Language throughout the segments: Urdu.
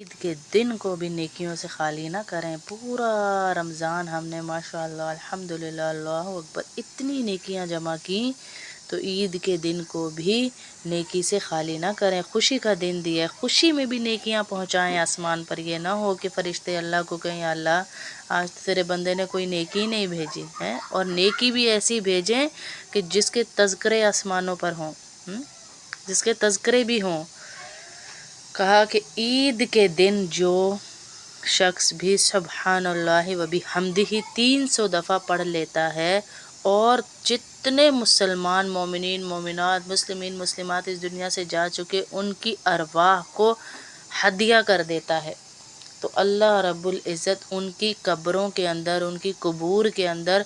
عید کے دن کو بھی نیکیوں سے خالی نہ کریں۔ پورا رمضان ہم نے ماشاءاللہ الحمدللہ اللہ اکبر اتنی نیکیاں جمع کیں، تو عید کے دن کو بھی نیکی سے خالی نہ کریں۔ خوشی کا دن دیا، خوشی میں بھی نیکیاں پہنچائیں آسمان پر۔ یہ نہ ہو کہ فرشتے اللہ کو کہیں یا اللہ آج تیرے بندے نے کوئی نیکی نہیں بھیجی ہے، اور نیکی بھی ایسی بھیجیں کہ جس کے تذکرے آسمانوں پر ہوں، جس کے تذکرے بھی ہوں۔ کہا کہ عید کے دن جو شخص بھی سبحان اللہ و بحمدہ 300 دفعہ پڑھ لیتا ہے، اور جتنے مسلمان مومنین مومنات مسلمین مسلمات اس دنیا سے جا چکے ان کی ارواح کو ہدیہ کر دیتا ہے، تو اللہ رب العزت ان کی قبروں کے اندر ان کی قبور کے اندر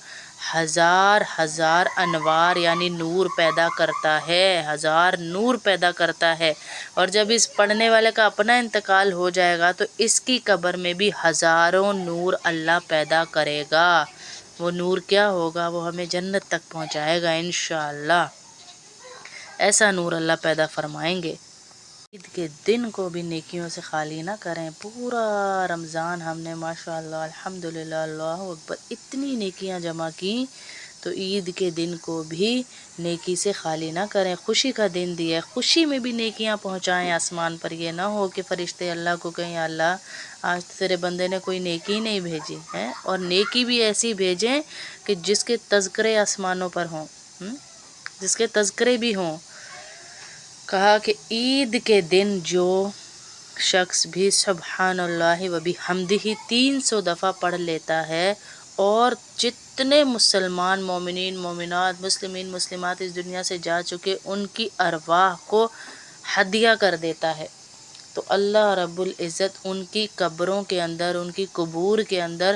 ہزار ہزار انوار یعنی نور پیدا کرتا ہے، ہزار نور پیدا کرتا ہے۔ اور جب اس پڑھنے والے کا اپنا انتقال ہو جائے گا تو اس کی قبر میں بھی ہزاروں نور اللہ پیدا کرے گا۔ وہ نور کیا ہوگا؟ وہ ہمیں جنت تک پہنچائے گا انشاءاللہ۔ ایسا نور اللہ پیدا فرمائیں گے۔ عید کے دن کو بھی نیکیوں سے خالی نہ کریں۔ پورا رمضان ہم نے ماشاءاللہ الحمدللہ اللہ اکبر اتنی نیکیاں جمع کیں، تو عید کے دن کو بھی نیکی سے خالی نہ کریں۔ خوشی کا دن دیا، خوشی میں بھی نیکیاں پہنچائیں آسمان پر۔ یہ نہ ہو کہ فرشتے اللہ کو کہیں یا اللہ آج تیرے بندے نے کوئی نیکی نہیں بھیجی ہے، اور نیکی بھی ایسی بھیجیں کہ جس کے تذکرے آسمانوں پر ہوں، جس کے تذکرے بھی ہوں۔ کہا کہ عید کے دن جو شخص بھی سبحان اللہ و بحمدہ 300 دفعہ پڑھ لیتا ہے، اور جتنے مسلمان مومنین مومنات مسلمین مسلمات اس دنیا سے جا چکے ان کی ارواح کو ہدیہ کر دیتا ہے، تو اللہ رب العزت ان کی قبروں کے اندر ان کی قبور کے اندر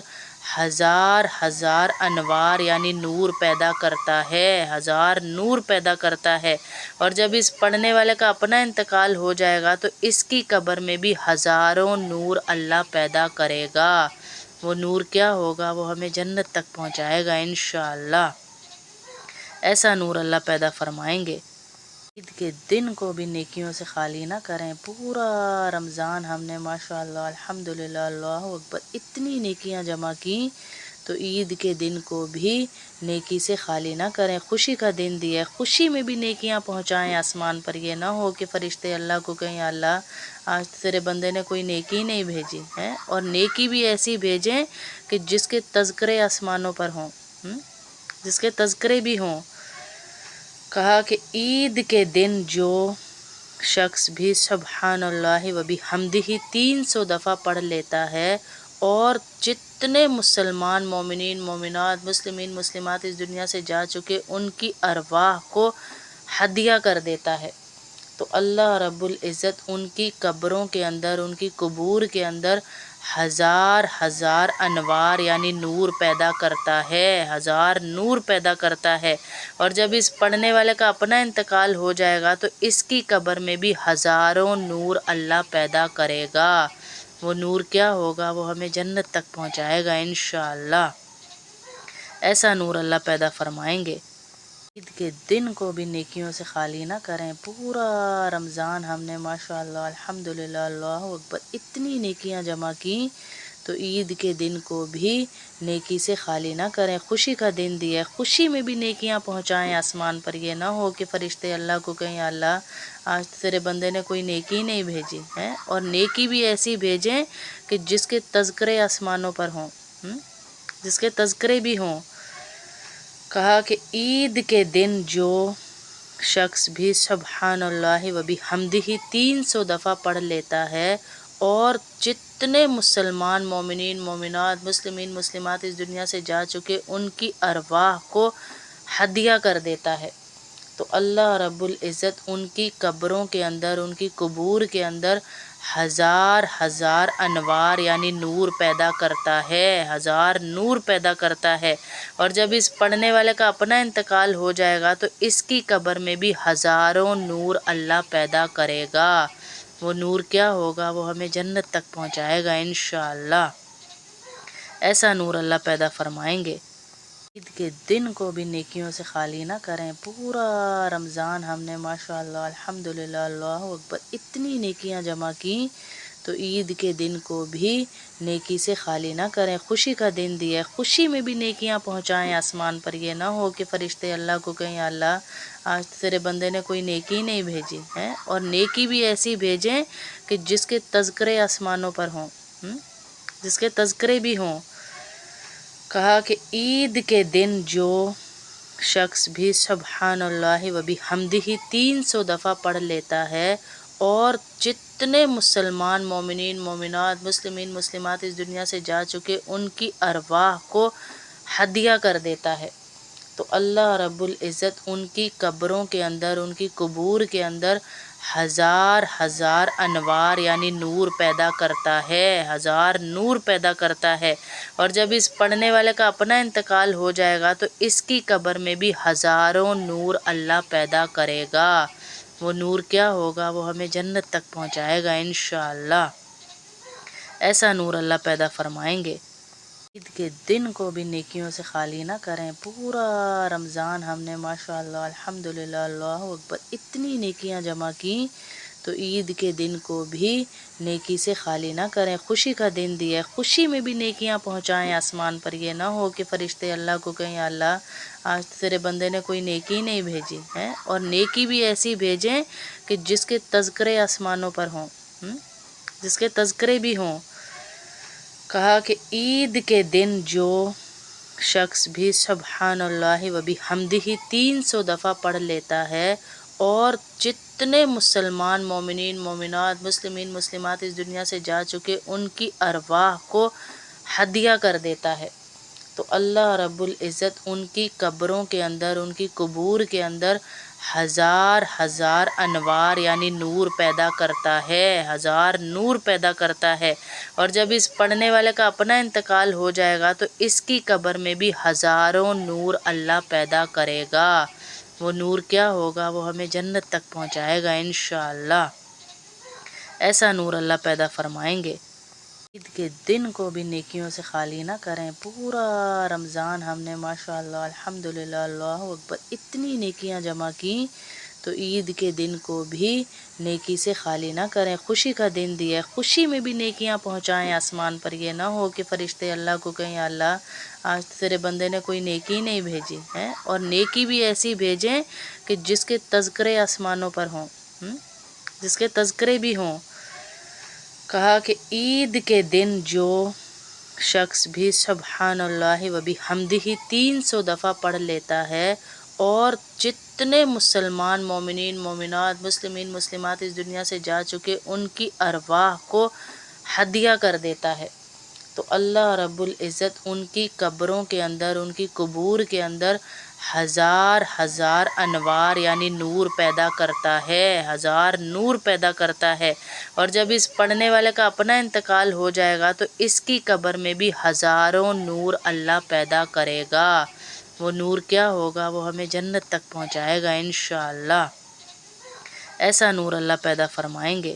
ہزار ہزار انوار یعنی نور پیدا کرتا ہے، ہزار نور پیدا کرتا ہے۔ اور جب اس پڑھنے والے کا اپنا انتقال ہو جائے گا تو اس کی قبر میں بھی ہزاروں نور اللہ پیدا کرے گا۔ وہ نور کیا ہوگا؟ وہ ہمیں جنت تک پہنچائے گا انشاءاللہ۔ ایسا نور اللہ پیدا فرمائیں گے۔ عید کے دن کو بھی نیکیوں سے خالی نہ کریں۔ پورا رمضان ہم نے ماشاءاللہ الحمدللہ اللہ اکبر اتنی نیکیاں جمع کیں، تو عید کے دن کو بھی نیکی سے خالی نہ کریں۔ خوشی کا دن دیا، خوشی میں بھی نیکیاں پہنچائیں آسمان پر۔ یہ نہ ہو کہ فرشتے اللہ کو کہیں یا اللہ آج تیرے بندے نے کوئی نیکی نہیں بھیجی ہے، اور نیکی بھی ایسی بھیجیں کہ جس کے تذکرے آسمانوں پر ہوں، جس کے تذکرے بھی ہوں۔ کہا کہ عید کے دن جو شخص بھی سبحان اللہ و بحمدہ 300 دفعہ پڑھ لیتا ہے، اور جتنے مسلمان مومنین مومنات مسلمین مسلمات اس دنیا سے جا چکے ان کی ارواح کو ہدیہ کر دیتا ہے، تو اللہ رب العزت ان کی قبروں کے اندر ان کی قبور کے اندر ہزار ہزار انوار یعنی نور پیدا کرتا ہے، ہزار نور پیدا کرتا ہے۔ اور جب اس پڑھنے والے کا اپنا انتقال ہو جائے گا تو اس کی قبر میں بھی ہزاروں نور اللہ پیدا کرے گا۔ وہ نور کیا ہوگا؟ وہ ہمیں جنت تک پہنچائے گا انشاءاللہ۔ ایسا نور اللہ پیدا فرمائیں گے۔ عید کے دن کو بھی نیکیوں سے خالی نہ کریں۔ پورا رمضان ہم نے ماشاءاللہ الحمدللہ اللہ اکبر اتنی نیکیاں جمع کیں، تو عید کے دن کو بھی نیکی سے خالی نہ کریں۔ خوشی کا دن دیا، خوشی میں بھی نیکیاں پہنچائیں آسمان پر۔ یہ نہ ہو کہ فرشتے اللہ کو کہیں یا اللہ آج تیرے بندے نے کوئی نیکی نہیں بھیجی ہے، اور نیکی بھی ایسی بھیجیں کہ جس کے تذکرے آسمانوں پر ہوں، جس کے تذکرے بھی ہوں۔ کہا کہ عید کے دن جو شخص بھی سبحان اللہ و بحمدہ 300 دفعہ پڑھ لیتا ہے، اور جتنے مسلمان مومنین مومنات مسلمین مسلمات اس دنیا سے جا چکے ان کی ارواح کو ہدیہ کر دیتا ہے، تو اللہ رب العزت ان کی قبروں کے اندر ان کی قبور کے اندر ہزار ہزار انوار یعنی نور پیدا کرتا ہے، ہزار نور پیدا کرتا ہے۔ اور جب اس پڑھنے والے کا اپنا انتقال ہو جائے گا تو اس کی قبر میں بھی ہزاروں نور اللہ پیدا کرے گا۔ وہ نور کیا ہوگا؟ وہ ہمیں جنت تک پہنچائے گا انشاءاللہ۔ ایسا نور اللہ پیدا فرمائیں گے۔ عید کے دن کو بھی نیکیوں سے خالی نہ کریں۔ پورا رمضان ہم نے ماشاءاللہ الحمدللہ اللہ اکبر اتنی نیکیاں جمع کیں، تو عید کے دن کو بھی نیکی سے خالی نہ کریں، خوشی کا دن دیا ہے، خوشی میں بھی نیکیاں پہنچائیں آسمان پر۔ یہ نہ ہو کہ فرشتے اللہ کو کہیں یا اللہ آج تیرے بندے نے کوئی نیکی نہیں بھیجی ہے، اور نیکی بھی ایسی بھیجیں کہ جس کے تذکرے آسمانوں پر ہوں، جس کے تذکرے بھی ہوں۔ کہا کہ عید کے دن جو شخص بھی سبحان اللہ و بحمدہ 300 دفعہ پڑھ لیتا ہے، اور جتنے مسلمان مومنین مومنات مسلمین مسلمات اس دنیا سے جا چکے ان کی ارواح کو ہدیہ کر دیتا ہے، تو اللہ رب العزت ان کی قبروں کے اندر، ان کی قبور کے اندر ہزار ہزار انوار یعنی نور پیدا کرتا ہے، ہزار نور پیدا کرتا ہے۔ اور جب اس پڑھنے والے کا اپنا انتقال ہو جائے گا تو اس کی قبر میں بھی ہزاروں نور اللہ پیدا کرے گا۔ وہ نور کیا ہوگا؟ وہ ہمیں جنت تک پہنچائے گا انشاءاللہ۔ ایسا نور اللہ پیدا فرمائیں گے۔ عید کے دن کو بھی نیکیوں سے خالی نہ کریں۔ پورا رمضان ہم نے ماشاءاللہ الحمدللہ اللہ اکبر اتنی نیکیاں جمع کی، تو عید کے دن کو بھی نیکی سے خالی نہ کریں، خوشی کا دن دیا ہے، خوشی میں بھی نیکیاں پہنچائیں آسمان پر۔ یہ نہ ہو کہ فرشتے اللہ کو کہیں یا اللہ آج تیرے بندے نے کوئی نیکی نہیں بھیجی ہے، اور نیکی بھی ایسی بھیجیں کہ جس کے تذکرے آسمانوں پر ہوں، جس کے تذکرے بھی ہوں۔ کہا کہ عید کے دن جو شخص بھی سبحان اللہ و بحمدہ 300 دفعہ پڑھ لیتا ہے، اور جتنے مسلمان مومنین مومنات مسلمین مسلمات اس دنیا سے جا چکے ان کی ارواح کو ہدیہ کر دیتا ہے، تو اللہ رب العزت ان کی قبروں کے اندر، ان کی قبور کے اندر ہزار ہزار انوار یعنی نور پیدا کرتا ہے، ہزار نور پیدا کرتا ہے۔ اور جب اس پڑھنے والے کا اپنا انتقال ہو جائے گا تو اس کی قبر میں بھی ہزاروں نور اللہ پیدا کرے گا۔ وہ نور کیا ہوگا؟ وہ ہمیں جنت تک پہنچائے گا انشاءاللہ۔ ایسا نور اللہ پیدا فرمائیں گے۔ عید کے دن کو بھی نیکیوں سے خالی نہ کریں۔ پورا رمضان ہم نے ماشاءاللہ الحمدللہ اللہ اکبر اتنی نیکیاں جمع کی، تو عید کے دن کو بھی نیکی سے خالی نہ کریں، خوشی کا دن دیا ہے، خوشی میں بھی نیکیاں پہنچائیں آسمان پر۔ یہ نہ ہو کہ فرشتے اللہ کو کہیں یا اللہ آج تیرے بندے نے کوئی نیکی نہیں بھیجی ہے، اور نیکی بھی ایسی بھیجیں کہ جس کے تذکرے آسمانوں پر ہوں، جس کے تذکرے بھی ہوں۔ کہا کہ عید کے دن جو شخص بھی سبحان اللہ و بحمدہ 300 دفعہ پڑھ لیتا ہے، اور جتنے مسلمان مومنین مومنات مسلمین مسلمات اس دنیا سے جا چکے ان کی ارواح کو ہدیہ کر دیتا ہے، تو اللہ رب العزت ان کی قبروں کے اندر، ان کی قبور کے اندر ہزار ہزار انوار یعنی نور پیدا کرتا ہے، ہزار نور پیدا کرتا ہے۔ اور جب اس پڑھنے والے کا اپنا انتقال ہو جائے گا تو اس کی قبر میں بھی ہزاروں نور اللہ پیدا کرے گا۔ وہ نور کیا ہوگا؟ وہ ہمیں جنت تک پہنچائے گا انشاءاللہ۔ ایسا نور اللہ پیدا فرمائیں گے۔